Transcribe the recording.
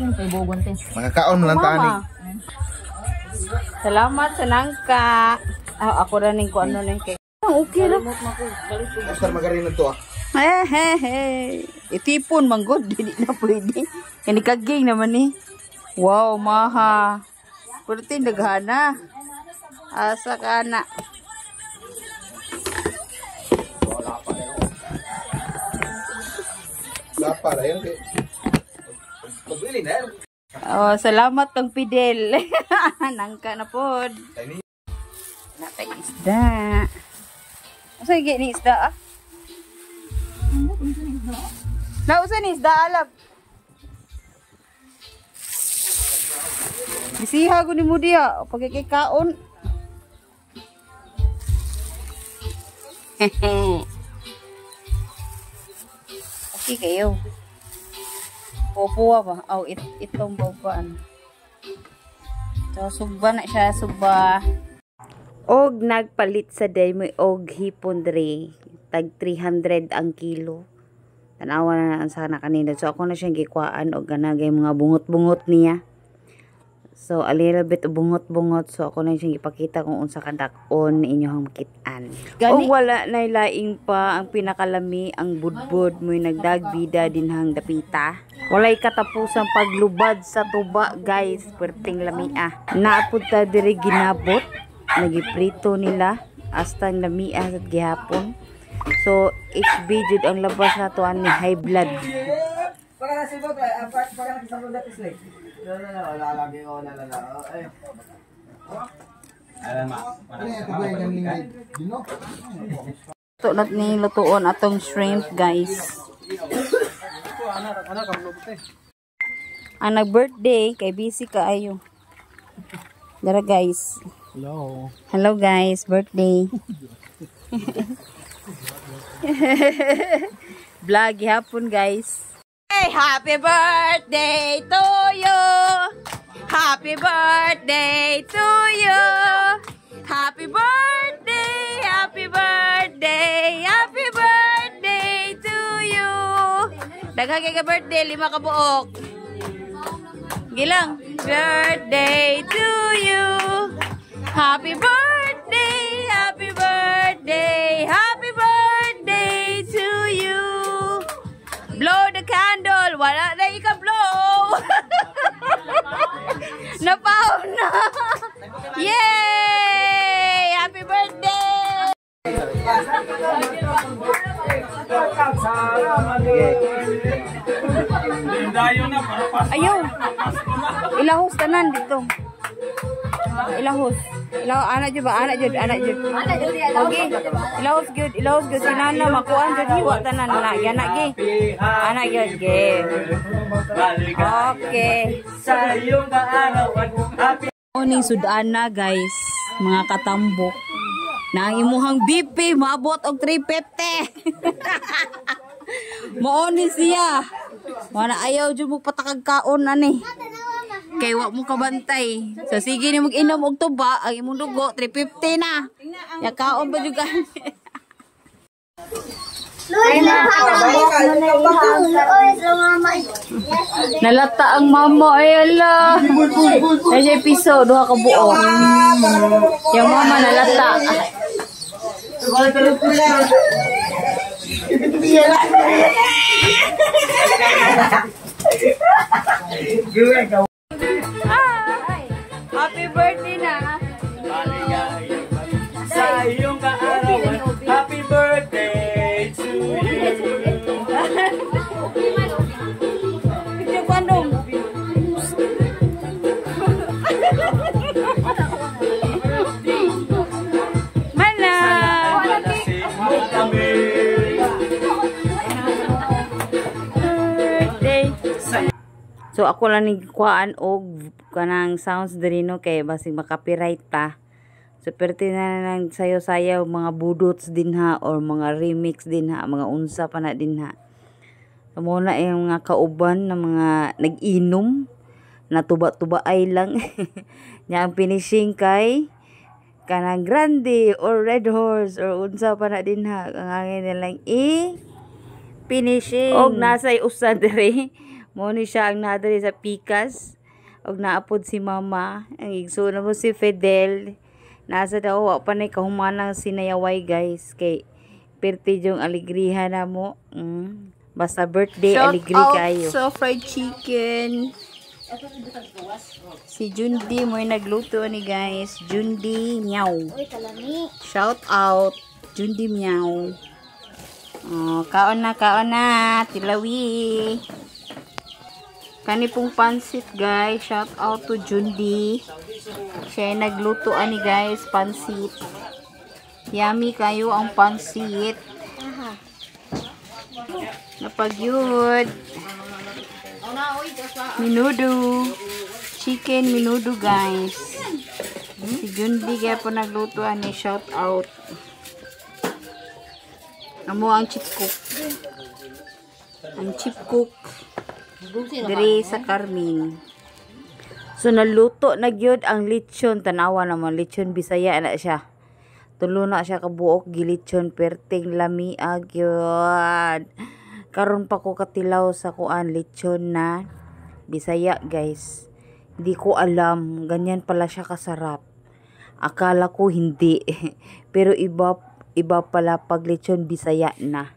Mga kaon mo lang tani. Salamat sa nangka. Ako na ning ko ano ning cake. Okay ra. Basta magarin to ah. Itipon man good, dili na pwede. Kani kaging naman ni. Wow, maha. Pwede daghana. Asa ka na. Lapa ra yan. Pagbili na. Oh, salamat kang Fidel. Nangka na pod. Natay isda. Asa ni isda ah? Nausa ni isda alab. Bisiha ko ni mo diya pagkikaon. Okay kayo. Popo ba? Oh, itong bawaan. So, suba na siya, suba. Og nagpalit sa day mo og hipon dre. Tag 300 ang kilo. Tanawa na ang sana kanina. So, ako na siyang gikwaan og ganagay mga bungot-bungot niya. So, a little bit bungot-bungot. So, ako na siyang ipakita kung unsa kadakon inyong makitaan. O wala na laing pa ang pinakalami ang budbud mo'y nagdagbida dinhang dapita. Walay katapusang paglubad sa tuba, guys. Perting lamia. Naapod ta diri ginabot. Nagiprito nila. Astang lamia sa gihapon. So, HB jud ang labas na to ani high blood. Ito nat ni lutuon atong shrimp, guys. Ang nag-birthday kay busy kaayo. Dara, guys. Hello. Hello, guys. Birthday. Vlog hapon, guys. Hey, happy birthday to you. Happy birthday to you. Happy birthday, happy birthday, happy birthday to you. Daghang ka birthday, 5 ka buok. Gilang. Birthday to you. Happy birthday, happy birthday, happy birthday to you. Blow the candle. Wala na ika-blow. Napaw na. Yay! Happy birthday! Ayaw. Ilahos tanan dito. Ilahos. Anak jud ba? Anak jud. Okay. Ilahos jud sinana makuan jud hiwa tanan na. Anak gi. Anak jud gi. Okay. Sa iyong kaarawan. Morning sudana, guys. Mga katambok. Na ang imuhang BP maabot og 350. Mooni siya. Wala ayaw jud mo patakag kaon ani. Kay wa mo kabantay. So sige ni mag-inom og tuba, ang imong dugo 350 na. Ya kaon ba jud gani? Nalata ang mama ay ala. Ay piso duha ka buo. Yung mama nalata. Happy birthday na. Sa iyong kaarawan. Happy birthday to you. Video pandong. Mana? So ako lang nagkuhaan og kanang sounds diri no kay basig makapiright pa. So perti na lang sayo-sayaw mga budots din ha or mga remix din ha, mga unsa pa na din ha. So muna yung mga kauban na mga nag-inom na tuba-tubaay lang. Nya ang finishing kay kanang grande or red horse or unsa pa na din ha. Ang hangin nilang finishing og nasay usa diri. Mo ni siya ang nadali sa pikas. Og naapod si mama. Ang igsoon mo si Fidel. Nasa daw wa pa na kahumanang sinayaway guys. Kay perti yung aligriha na mo. Basta birthday, aligri kayo. Shout out sa fried chicken. Si Jundi mo yung nagluto ni guys. Jundi Meow. Uy, kalami. Shout out. Jundi Meow. Oh, kaon na. Tilawi. Kani pong pansit guys. Shout out to Jundi. Siya yung nagluto ani guys. Pansit. Yummy kayo ang pansit. Napagyud. Minudo. Chicken minudo guys. Si Jundi kaya po nagluto ani. Shout out. Amo ang chip cook. Ang chip cook. Diri sa Carmen. So naluto na gyud ang lechon. Tanawa naman lechon Bisaya na siya. Tulo na siya kabuok gilechon perting lami gyud. Karon pa ko katilaw sa kuan lechon na Bisaya guys. Hindi ko alam ganyan pala siya kasarap. Akala ko hindi. Pero iba pala pag lechon Bisaya na.